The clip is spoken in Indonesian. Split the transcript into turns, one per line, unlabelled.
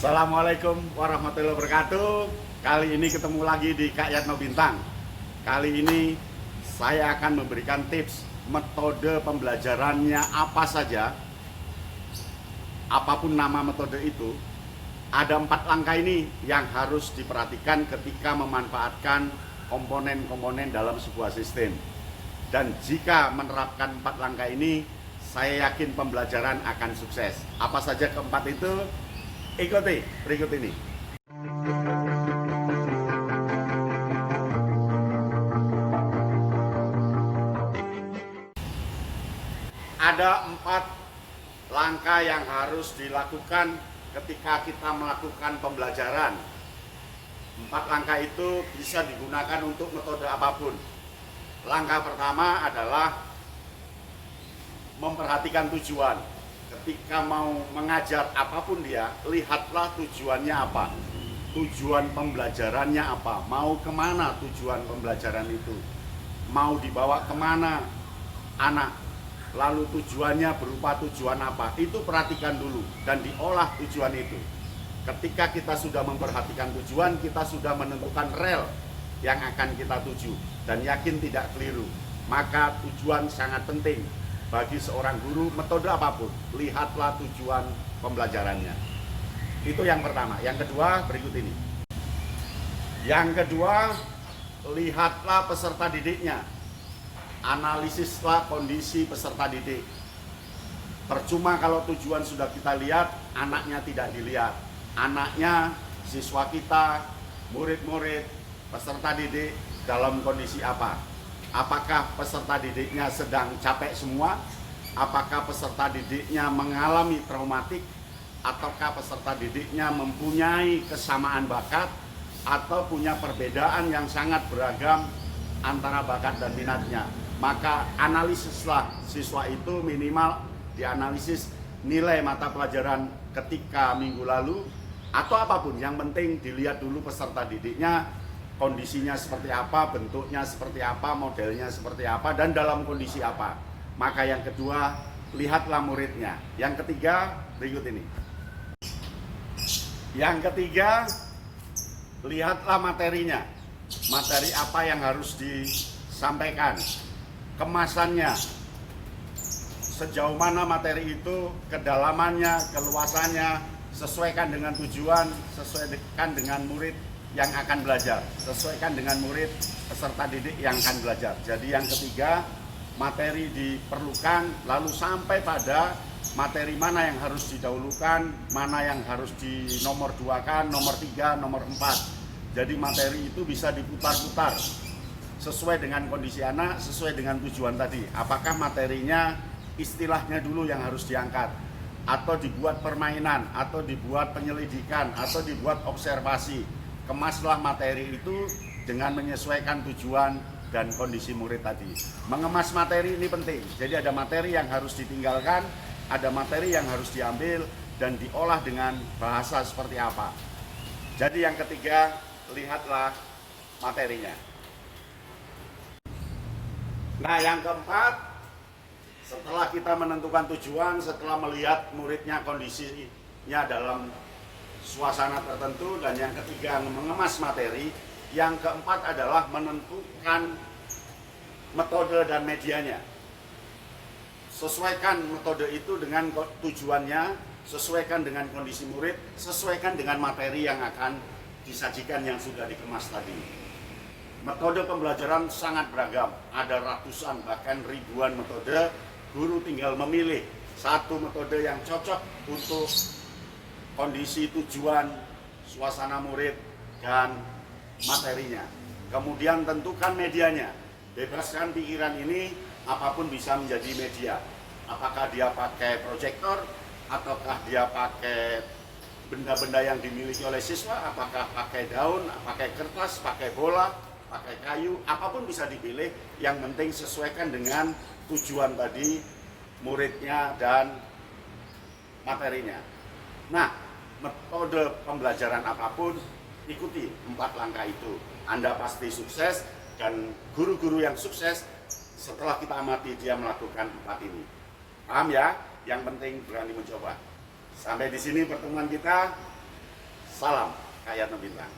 Assalamualaikum warahmatullahi wabarakatuh. Kali ini ketemu lagi di Kak Yatno Bintang. Kali ini saya akan memberikan tips metode pembelajarannya apa saja. Apapun nama metode itu, ada 4 langkah ini yang harus diperhatikan ketika memanfaatkan komponen-komponen dalam sebuah sistem. Dan jika menerapkan 4 langkah ini, saya yakin pembelajaran akan sukses. Apa saja keempat itu? Ikuti berikut ini. Ada 4 langkah yang harus dilakukan ketika kita melakukan pembelajaran. 4 langkah itu bisa digunakan untuk metode apapun. Langkah pertama adalah memperhatikan tujuan. Ketika mau mengajar apapun dia, lihatlah tujuannya apa. Tujuan pembelajarannya apa. Mau kemana tujuan pembelajaran itu. Mau dibawa kemana anak. Lalu tujuannya berupa tujuan apa. Itu perhatikan dulu dan diolah tujuan itu. Ketika kita sudah memperhatikan tujuan, kita sudah menentukan rel yang akan kita tuju. Dan yakin tidak keliru. Maka tujuan sangat penting. Bagi seorang guru, metode apapun, lihatlah tujuan pembelajarannya. Itu yang pertama. Yang kedua, berikut ini. Yang kedua, lihatlah peserta didiknya. Analisislah kondisi peserta didik. Percuma kalau tujuan sudah kita lihat, anaknya tidak dilihat. Anaknya, siswa kita, murid-murid, peserta didik dalam kondisi apa? Apakah peserta didiknya sedang capek semua? Apakah peserta didiknya mengalami traumatik? Ataukah peserta didiknya mempunyai kesamaan bakat? Atau punya perbedaan yang sangat beragam antara bakat dan minatnya? Maka analisislah siswa itu, minimal dianalisis nilai mata pelajaran ketika minggu lalu. Atau apapun, yang penting dilihat dulu peserta didiknya, kondisinya seperti apa, bentuknya seperti apa, modelnya seperti apa, dan dalam kondisi apa. Maka yang kedua, lihatlah muridnya. Yang ketiga, berikut ini. Yang ketiga, lihatlah materinya. Materi apa yang harus disampaikan. Kemasannya. Sejauh mana materi itu, kedalamannya, keluasannya, sesuaikan dengan tujuan, sesuaikan dengan murid yang akan belajar, sesuaikan dengan murid peserta didik yang akan belajar. Jadi yang ketiga, materi diperlukan, lalu sampai pada materi mana yang harus didahulukan, mana yang harus di nomor 2-kan, nomor 3, nomor 4. Jadi materi itu bisa diputar-putar sesuai dengan kondisi anak, sesuai dengan tujuan tadi. Apakah materinya istilahnya dulu yang harus diangkat, atau dibuat permainan, atau dibuat penyelidikan, atau dibuat observasi. Kemaslah materi itu dengan menyesuaikan tujuan dan kondisi murid tadi. Mengemas materi ini penting. Jadi ada materi yang harus ditinggalkan, ada materi yang harus diambil, dan diolah dengan bahasa seperti apa. Jadi yang ketiga, lihatlah materinya. Nah, yang keempat, setelah kita menentukan tujuan, setelah melihat muridnya kondisinya dalam suasana tertentu, dan yang ketiga mengemas materi, yang keempat adalah menentukan metode dan medianya. Sesuaikan metode itu dengan tujuannya, sesuaikan dengan kondisi murid, sesuaikan dengan materi yang akan disajikan yang sudah dikemas tadi. Metode pembelajaran sangat beragam, ada ratusan bahkan ribuan metode. Guru tinggal memilih satu metode yang cocok untuk kondisi, tujuan, suasana murid, dan materinya. Kemudian tentukan medianya. Bebaskan pikiran ini, apapun bisa menjadi media. Apakah dia pakai proyektor, ataukah dia pakai benda-benda yang dimiliki oleh siswa, apakah pakai daun, pakai kertas, pakai bola, pakai kayu, apapun bisa dipilih. Yang penting sesuaikan dengan tujuan tadi, muridnya dan materinya. Nah, metode pembelajaran apapun, ikuti 4 langkah itu. Anda pasti sukses, dan guru-guru yang sukses setelah kita amati dia melakukan 4 ini. Paham ya? Yang penting berani mencoba. Sampai di sini pertemuan kita. Salam Kak Yarno Bintang.